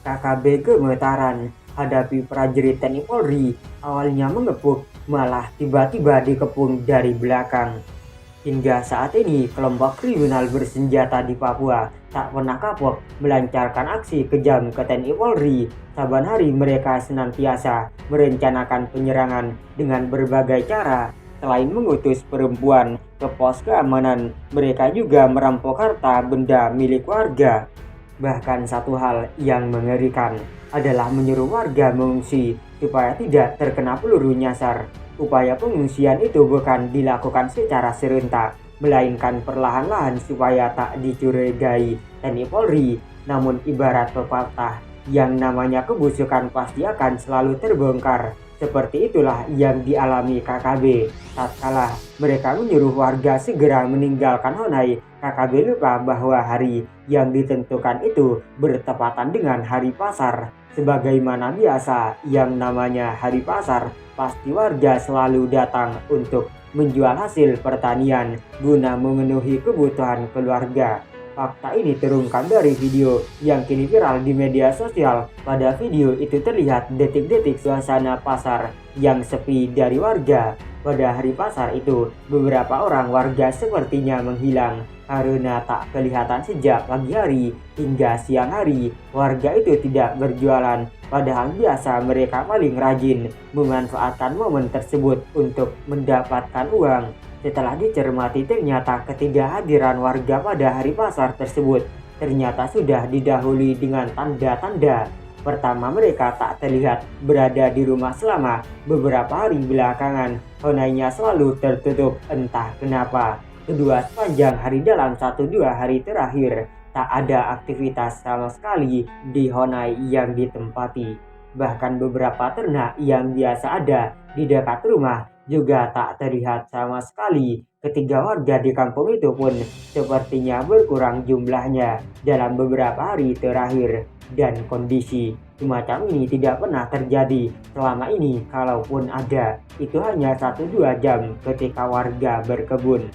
KKB gemetaran hadapi prajurit TNI Polri, awalnya mengepung malah tiba-tiba dikepung dari belakang. Hingga saat ini, kelompok kriminal bersenjata di Papua tak pernah kapok melancarkan aksi kejam ke TNI Polri. Saban hari mereka senantiasa merencanakan penyerangan dengan berbagai cara. Selain mengutus perempuan ke pos keamanan, mereka juga merampok harta benda milik warga. Bahkan satu hal yang mengerikan adalah menyuruh warga mengungsi supaya tidak terkena peluru nyasar. Upaya pengungsian itu bukan dilakukan secara serentak, melainkan perlahan-lahan supaya tak dicurigai TNI Polri. Namun ibarat pepatah, yang namanya kebusukan pasti akan selalu terbongkar. Seperti itulah yang dialami KKB. Tatkala mereka menyuruh warga segera meninggalkan Honai, KKB lupa bahwa hari yang ditentukan itu bertepatan dengan hari pasar. Sebagaimana biasa, yang namanya hari pasar, pasti warga selalu datang untuk menjual hasil pertanian guna memenuhi kebutuhan keluarga. Fakta ini terungkap dari video yang kini viral di media sosial. Pada video itu terlihat detik-detik suasana pasar yang sepi dari warga. Pada hari pasar itu, beberapa orang warga sepertinya menghilang karena tak kelihatan sejak pagi hari hingga siang hari. Warga itu tidak berjualan, padahal biasa mereka paling rajin memanfaatkan momen tersebut untuk mendapatkan uang. Setelah dicermati, ternyata ketidakhadiran warga pada hari pasar tersebut ternyata sudah didahului dengan tanda-tanda. Pertama, mereka tak terlihat berada di rumah selama beberapa hari belakangan. Honainya selalu tertutup entah kenapa. Kedua, sepanjang hari dalam 1-2 hari terakhir tak ada aktivitas sama sekali di Honai yang ditempati. Bahkan beberapa ternak yang biasa ada di dekat rumah juga tak terlihat sama sekali. Ketiga warga di kampung itu pun sepertinya berkurang jumlahnya dalam beberapa hari terakhir. Dan kondisi semacam ini tidak pernah terjadi selama ini. Kalaupun ada, itu hanya 1-2 jam ketika warga berkebun.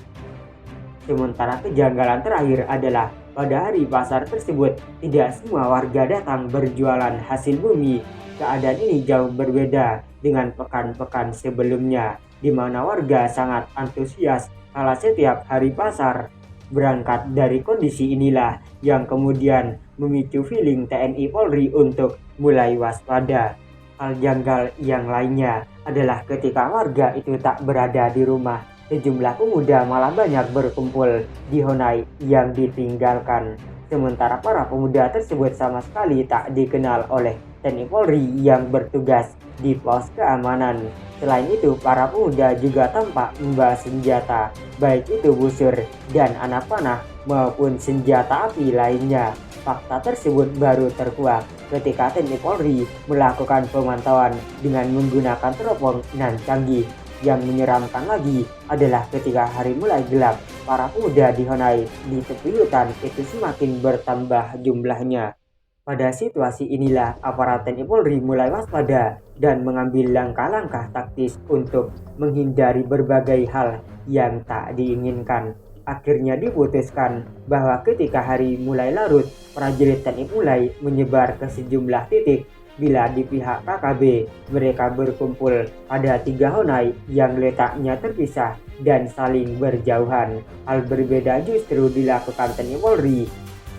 Sementara kejanggalan terakhir adalah pada hari pasar tersebut tidak semua warga datang berjualan hasil bumi. Keadaan ini jauh berbeda dengan pekan-pekan sebelumnya, di mana warga sangat antusias kala setiap hari pasar. Berangkat dari kondisi inilah yang kemudian memicu feeling TNI Polri untuk mulai waspada. Hal janggal yang lainnya adalah ketika warga itu tak berada di rumah, sejumlah pemuda malah banyak berkumpul di Honai yang ditinggalkan. Sementara para pemuda tersebut sama sekali tak dikenal oleh TNI Polri yang bertugas di pos keamanan. Selain itu, para pemuda juga tampak membawa senjata, baik itu busur dan anak panah maupun senjata api lainnya. Fakta tersebut baru terkuak ketika TNI Polri melakukan pemantauan dengan menggunakan teropong nan canggih. Yang menyeramkan lagi adalah ketika hari mulai gelap, para pemuda di Honai di tepi hutan itu semakin bertambah jumlahnya. Pada situasi inilah aparat TNI Polri mulai waspada dan mengambil langkah-langkah taktis untuk menghindari berbagai hal yang tak diinginkan. Akhirnya diputuskan bahwa ketika hari mulai larut, prajurit TNI mulai menyebar ke sejumlah titik. Bila di pihak KKB, mereka berkumpul pada 3 Honai yang letaknya terpisah dan saling berjauhan. Hal berbeda justru dilakukan TNI Polri.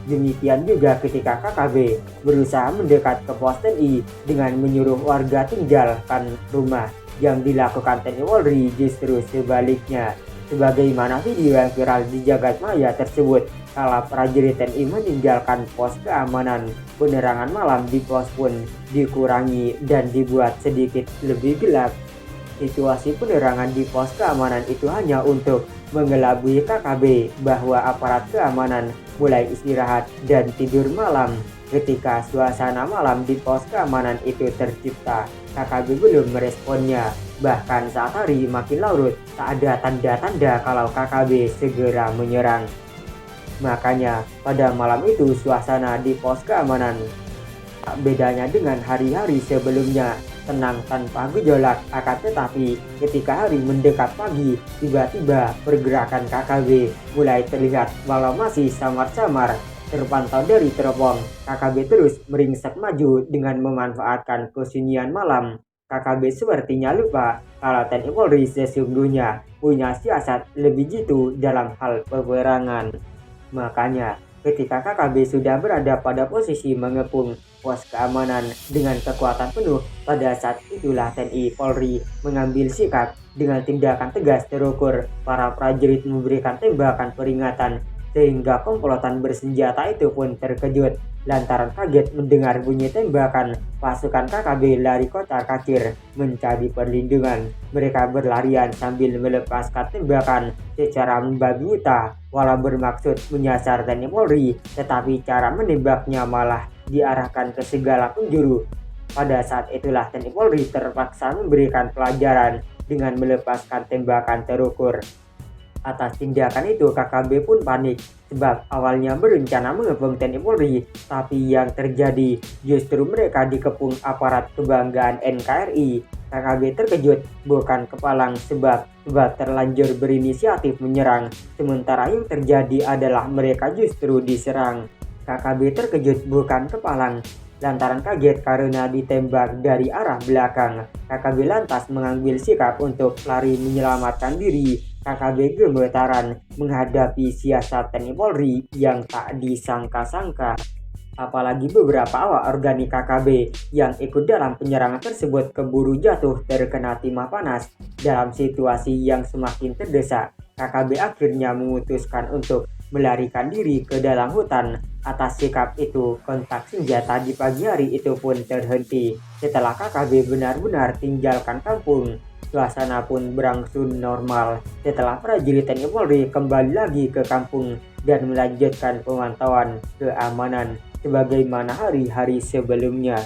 Demikian juga ketika KKB berusaha mendekat ke pos TNI dengan menyuruh warga tinggalkan rumah. Yang dilakukan TNI Polri justru sebaliknya. Sebagaimana video yang viral di jagat maya tersebut, kala prajurit TNI meninggalkan pos keamanan, penerangan malam di pos pun dikurangi dan dibuat sedikit lebih gelap. Situasi penerangan di pos keamanan itu hanya untuk mengelabui KKB bahwa aparat keamanan mulai istirahat dan tidur malam. Ketika suasana malam di pos keamanan itu tercipta, KKB belum meresponnya. Bahkan saat hari makin larut, tak ada tanda-tanda kalau KKB segera menyerang. Makanya pada malam itu suasana di pos keamanan tak bedanya dengan hari-hari sebelumnya, tenang tanpa gejolak. Akan tetapi ketika hari mendekat pagi, tiba-tiba pergerakan KKB mulai terlihat walau masih samar-samar. terpantau dari teropong. KKB terus meringsek maju dengan memanfaatkan kesunyian malam. KKB sepertinya lupa kalau TNI Polri sesungguhnya punya siasat lebih jitu dalam hal peperangan. Makanya, ketika KKB sudah berada pada posisi mengepung pos keamanan dengan kekuatan penuh, pada saat itulah TNI Polri mengambil sikap dengan tindakan tegas terukur. Para prajurit memberikan tembakan peringatan sehingga komplotan bersenjata itu pun terkejut lantaran kaget mendengar bunyi tembakan. Pasukan KKB lari kocar kacir mencari perlindungan. Mereka berlarian sambil melepaskan tembakan secara membabi buta, walau bermaksud menyasar TNI Polri, tetapi cara menembaknya malah diarahkan ke segala penjuru. Pada saat itulah TNI Polri terpaksa memberikan pelajaran dengan melepaskan tembakan terukur. Atas tindakan itu KKB pun panik sebab awalnya berencana mengepung TNI Polri, tapi yang terjadi justru mereka dikepung aparat kebanggaan NKRI. KKB terkejut bukan kepalang sebab terlanjur berinisiatif menyerang, sementara yang terjadi adalah mereka justru diserang. KKB terkejut bukan kepalang lantaran kaget karena ditembak dari arah belakang. KKB lantas mengambil sikap untuk lari menyelamatkan diri. KKB gemetaran menghadapi siasat TNI Polri yang tak disangka-sangka. Apalagi beberapa awak organik KKB yang ikut dalam penyerangan tersebut keburu jatuh terkena timah panas. Dalam situasi yang semakin terdesak, KKB akhirnya memutuskan untuk melarikan diri ke dalam hutan. Atas sikap itu, kontak senjata di pagi hari itu pun terhenti. Setelah KKB benar-benar tinggalkan kampung, suasana pun berangsur normal setelah prajurit TNI Polri kembali lagi ke kampung dan melanjutkan pemantauan keamanan sebagaimana hari-hari sebelumnya.